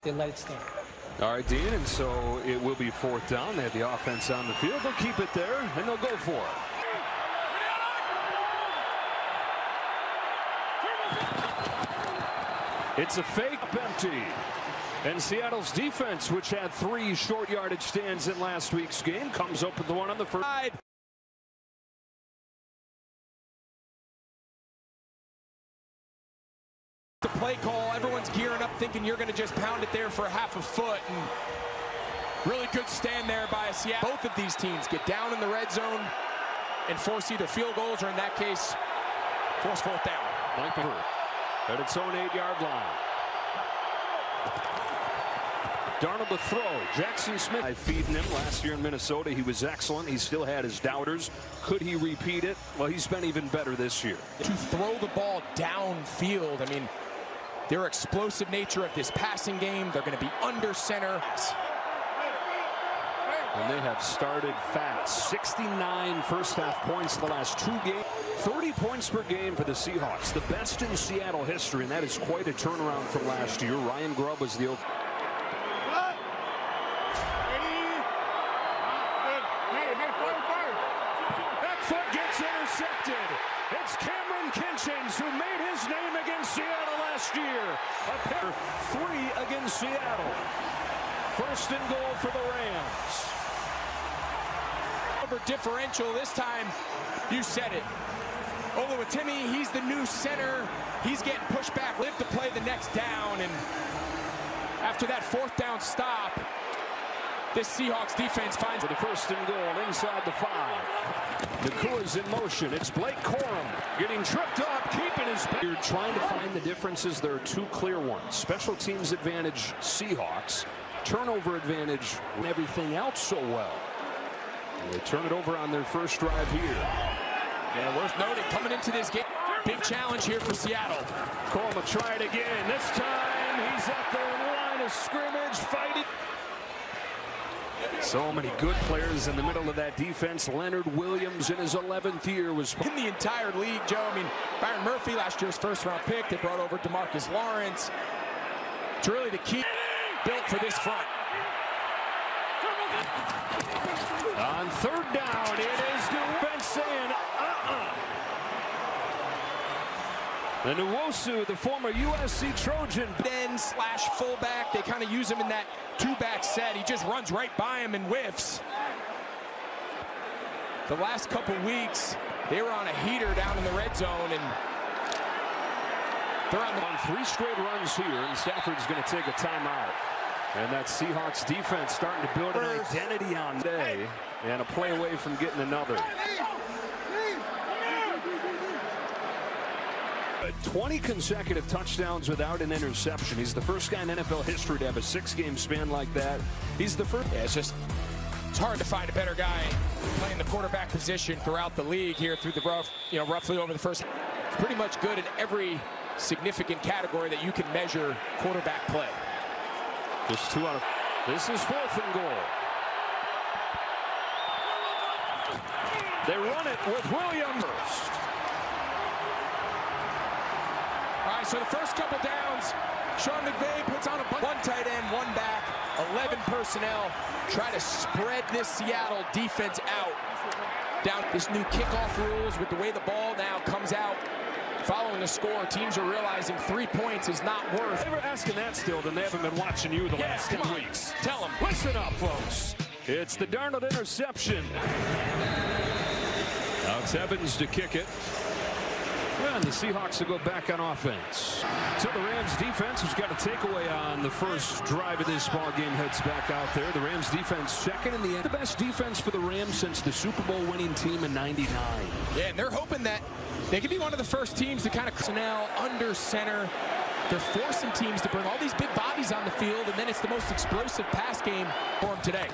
They let it stand. All right, Dean, and so it will be 4th down. They have the offense on the field. They'll keep it there, and they'll go for it. It's a fake empty. And Seattle's defense, which had 3 short yardage stands in last week's game, comes up with the one on the first side. The play call, everyone's gearing up thinking you're going to just pound it there for half a foot, and really good stand there by Seattle. Both of these teams get down in the red zone and force either field goals or, in that case, force 4th down. At its own 8-yard line. Darnold to throw. Jackson Smith feeding him last year in Minnesota. He was excellent. He still had his doubters. Could he repeat it? Well, he's been even better this year. To throw the ball downfield, I mean, their explosive nature of this passing game, they're going to be under center. And they have started fast. 69 first-half points the last 2 games. 30 points per game for the Seahawks. The best in Seattle history, and that is quite a turnaround from last year. Ryan Grubb was the Back foot gets intercepted. It's Cameron Kinchins who made his name against Seattle last year. A pair 3 against Seattle. 1st and goal for the Rams. Over differential this time, you said it. Oluwatimi, he's the new center. He's getting pushed back, live to play the next down, and after that 4th down stop, this Seahawks defense finds for the 1st and goal inside the 5. Nakua's in motion. It's Blake Corum getting tripped up, keeping his. You're trying to find the differences. There are 2 clear ones. Special teams advantage Seahawks. Turnover advantage and everything else so well. And they turn it over on their first drive here. Yeah, worth noting, coming into this game, big challenge here for Seattle. Corum will try it again. This time he's at the line of scrimmage fighting. So many good players in the middle of that defense. Leonard Williams in his 11th year was in the entire league, Joe. I mean, Byron Murphy, last year's 1st-round pick. They brought over DeMarcus Lawrence. It's really the key built for this front. On 3rd down, it is defense saying, And Nwosu, the former USC Trojan. Then/fullback, they kind of use him in that 2-back set. He just runs right by him and whiffs. The last couple weeks, they were on a heater down in the red zone, and they're on 3 straight runs here, and Stafford's going to take a timeout. And that Seahawks defense starting to build an identity on day, and a play away from getting another. 20 consecutive touchdowns without an interception. He's the first guy in NFL history to have a 6-game span like that. He's the first. Yeah, it's hard to find a better guy playing the quarterback position throughout the league here through the roughly over the first. It's pretty much good in every significant category that you can measure quarterback play. Just 2 out of. This is 4th and goal. They run it with Williams first. All right, so the first couple downs, Sean McVay puts on one tight end, 1 back, 11 personnel, try to spread this Seattle defense out. Down this new kickoff rules with the way the ball now comes out. Following the score, teams are realizing 3 points is not worth. They were asking that still, then they haven't been watching you the last 10 weeks. Tell them. Listen up, folks. It's the Darnold interception. Now it's Evans to kick it. And the Seahawks will go back on offense. So the Rams defense, who's got a takeaway on the first drive of this ball game, heads back out there. The Rams defense second in the end. The best defense for the Rams since the Super Bowl winning team in '99. Yeah, and they're hoping that they could be one of the first teams to kind of personnel under center. They're forcing teams to bring all these big bodies on the field, and then it's the most explosive pass game for them today.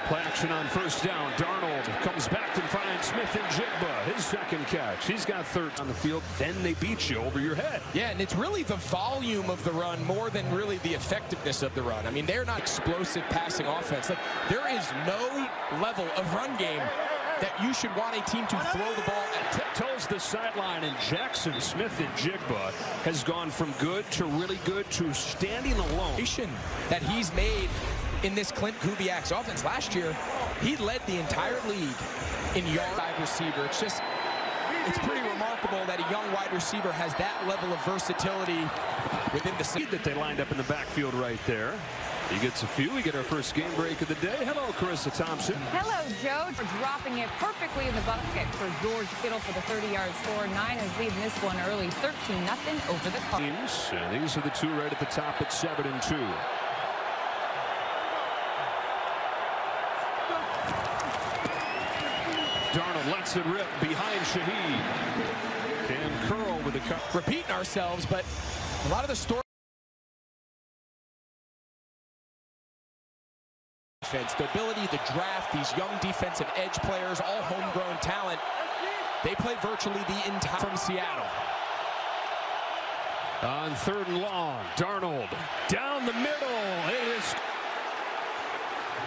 Play action on 1st down. Darnold comes back and finds Smith and Jigba. His 2nd catch. He's got 3rd on the field. Then they beat you over your head. Yeah, and it's really the volume of the run more than really the effectiveness of the run. I mean, they're not explosive passing offense. Like, there is no level of run game that you should want a team to throw the ball at. Tiptoes the sideline, and Jackson Smith and Jigba has gone from good to really good to standing alone. That he's made in this Clint Kubiak's offense last year, he led the entire league in yard wide receiver. It's pretty remarkable that a young wide receiver has that level of versatility within the seed that they lined up in the backfield right there. He gets a few. We get our first game break of the day. Hello, Carissa Thompson. Hello, Joe. Dropping it perfectly in the bucket for George Kittle for the 30-yard score. Niners leading this one early, 13-0 over the Cardinals. And these are the two right at the top at 7-2. Darnold lets it rip behind Shaheed. Can curl with the cut. Repeating ourselves, but a lot of the story. The ability to draft these young defensive edge players, all homegrown talent. They play virtually the entire from Seattle. On 3rd and long, Darnold down the middle. It is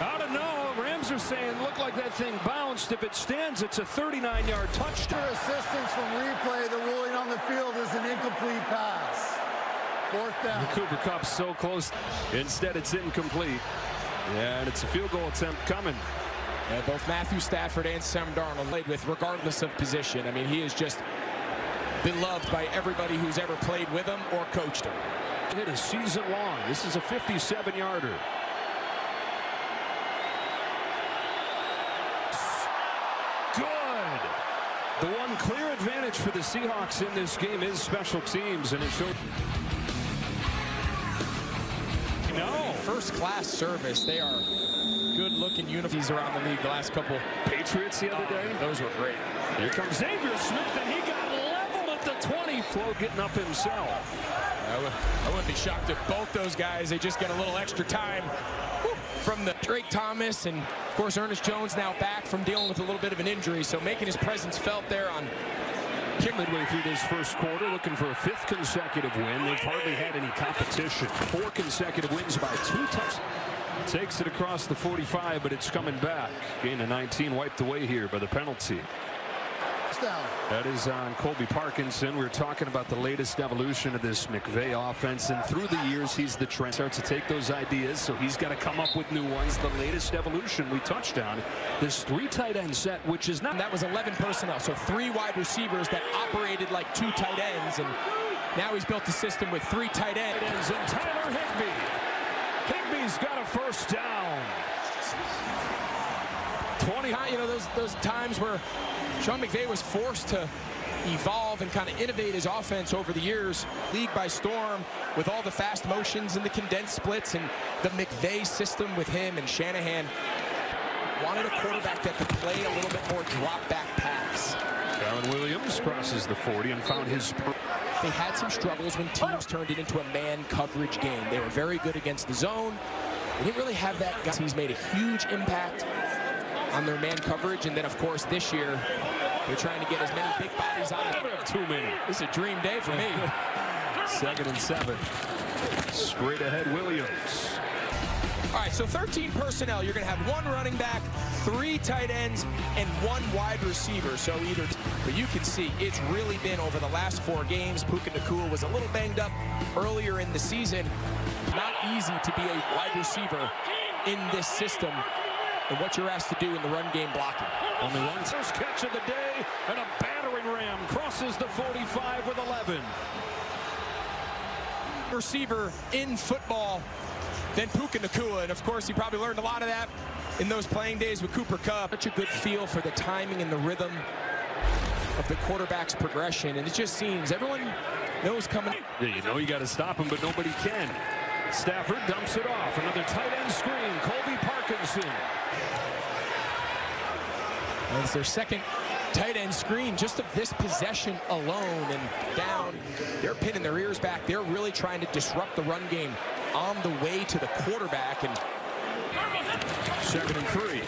out of no. Rams are saying, look like that thing bounced. If it stands, it's a 39-yard touchdown. Assistance from replay. The ruling on the field is an incomplete pass. 4th down. Cooper Kupp's so close. Instead, it's incomplete. Yeah, and it's a field goal attempt coming. Yeah, both Matthew Stafford and Sam Darnold played with regardless of position. I mean, he has just been loved by everybody who's ever played with him or coached him. Hit a season long. This is a 57-yarder. Good. The one clear advantage for the Seahawks in this game is special teams, and it showed. No, first-class service. They are good-looking uniforms around the league the last couple. Patriots the other day. Those were great. Here comes Xavier Smith, and he got leveled at the 20. Flo getting up himself. I wouldn't be shocked if both those guys, they just get a little extra time from the Drake Thomas, and of course Ernest Jones now back from dealing with a little bit of an injury, so making his presence felt there on midway through this first quarter, looking for a 5th consecutive win. They've hardly had any competition. 4 consecutive wins by 2 touchdowns. Takes it across the 45, but it's coming back. Gain of 19 wiped away here by the penalty. That is on Colby Parkinson. We're talking about the latest evolution of this McVay offense, and through the years he's the trend. Starts to take those ideas, so he's got to come up with new ones. The latest evolution we touched on, this 3 tight end set, which is not. And that was 11 personnel, so 3 wide receivers that operated like 2 tight ends, and now he's built the system with 3 tight ends. And Tyler Higbee. Higbee's got a first down. 20. You know, those times where Sean McVay was forced to evolve and kind of innovate his offense over the years. League by storm with all the fast motions and the condensed splits and the McVay system with him and Shanahan. Wanted a quarterback that could play a little bit more drop back pass. Kyren Williams crosses the 40 and found his. They had some struggles when teams turned it into a man coverage game. They were very good against the zone. They didn't really have that guy. He's made a huge impact on their man coverage, and then of course this year they're trying to get as many big bodies on it. Too many. This is a dream day for me. 2nd and 7. Straight ahead Williams. All right, so 13 personnel. You're going to have 1 running back, 3 tight ends, and 1 wide receiver. So either, but you can see it's really been over the last 4 games. Puka Nacua was a little banged up earlier in the season. Not easy to be a wide receiver in this system and what you're asked to do in the run game blocking. Only one first catch of the day, and a battering ram crosses the 45 with 11. Receiver in football than Puka Nacua, and of course he probably learned a lot of that in those playing days with Cooper Kupp. Such a good feel for the timing and the rhythm of the quarterback's progression, and it just seems everyone knows coming. Yeah, you know you got to stop him, but nobody can. Stafford dumps it off. Another tight end screen. Colby Parkinson. That's their 2nd tight end screen just of this possession alone, and down. They're pinning their ears back. They're really trying to disrupt the run game on the way to the quarterback. And 2nd and 3.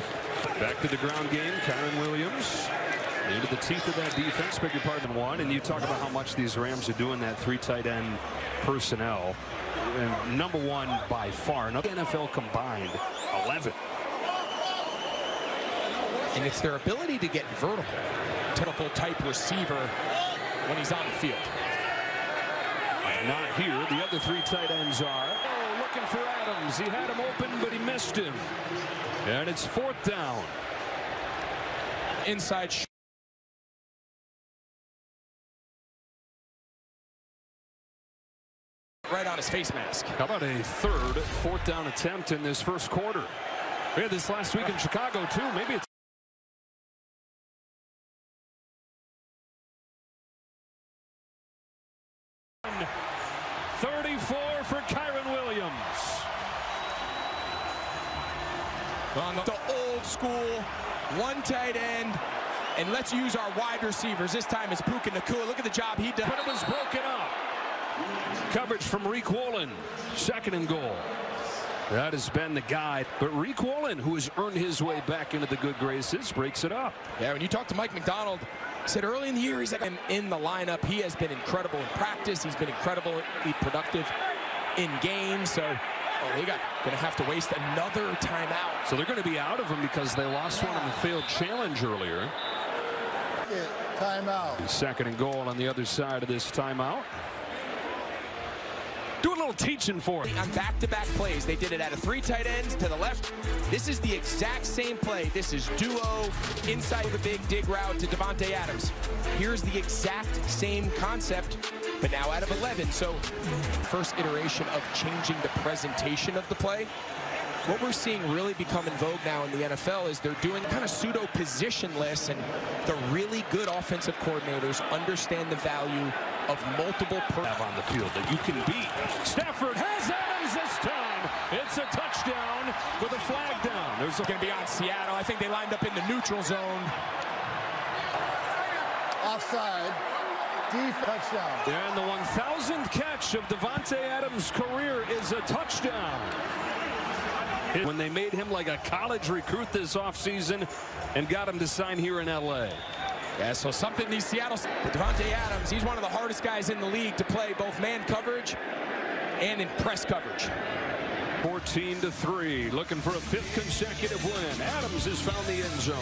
Back to the ground game. Kyren Williams into the teeth of that defense. Beg your pardon, 1. And you talk about how much these Rams are doing that 3 tight end personnel. And number 1 by far. Another NFL combined 11. And it's their ability to get vertical. Typical type receiver when he's on the field. Not here. The other three tight ends are. Oh, looking for Adams. He had him open, but he missed him. And it's 4th down. Inside. Right on his face mask. How about a third 4th down attempt in this first quarter? We had this last week in Chicago, too. Maybe it's 34 for Kyron Williams. On the old school, one tight end, and let's use our wide receivers. This time it's Puka Nacua. Look at the job he did. But it was broken up. Coverage from Reek Woolen. 2nd and goal. That has been the guy. But Reek Woolen, who has earned his way back into the good graces, breaks it up. Yeah, when you talk to Mike McDonald, he said early in the year, he's like, I'm in the lineup. He has been incredible in practice. He's been incredibly productive in games. So they got going to have to waste another timeout. So they're going to be out of him because they lost one in the failed challenge earlier. Timeout. 2nd and goal on the other side of this timeout. Do a little teaching for it. On back-to-back plays, they did it out of 3 tight ends to the left. This is the exact same play. This is duo inside the big dig route to Davante Adams. Here's the exact same concept, but now out of 11. So first iteration of changing the presentation of the play. What we're seeing really become in vogue now in the NFL is they're doing kind of pseudo positionless, and the really good offensive coordinators understand the value of multiple on the field that you can beat. Stafford has Adams this time. It's a touchdown with a flag down. There's going to be on Seattle. I think they lined up in the neutral zone. Offside. Touchdown. And the 1,000th catch of Davante Adams' career is a touchdown. When they made him like a college recruit this offseason and got him to sign here in L.A. Yeah, so something these Seattle, Davante Adams, he's one of the hardest guys in the league to play both man coverage and in press coverage. 14-3, looking for a 5th consecutive win. Adams has found the end zone.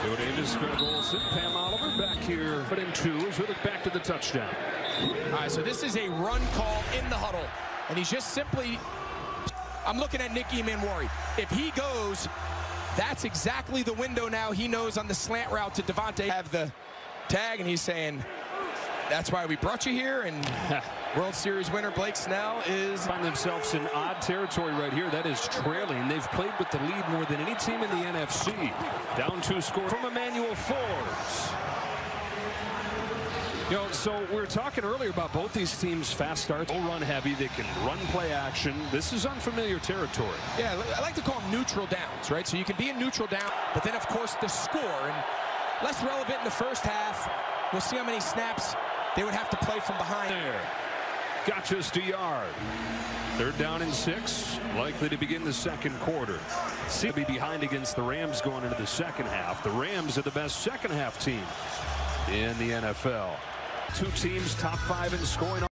Joe Davis, Greg Olsen, Pam Oliver back here, but in 2 as we look back to the touchdown. All right, so this is a run call in the huddle, and he's just simply, I'm looking at Nick Emanwari. If he goes, that's exactly the window now he knows on the slant route to Davante. Have the tag, and he's saying, that's why we brought you here. And World Series winner Blake Snell is find themselves in odd territory right here. That is trailing. They've played with the lead more than any team in the NFC. Down 2 score from Emmanuel Forbes. You know, so we were talking earlier about both these teams' fast starts. They'll run heavy. They can run play action. This is unfamiliar territory. Yeah, I like to call them neutral downs, right? So you can be in neutral down, but then, of course, the score. And less relevant in the first half. We'll see how many snaps they would have to play from behind. There. Got just a yard. 3rd down and 6. Likely to begin the second quarter. See, be behind against the Rams going into the second half. The Rams are the best second half team in the NFL. 2 teams top 5 in scoring.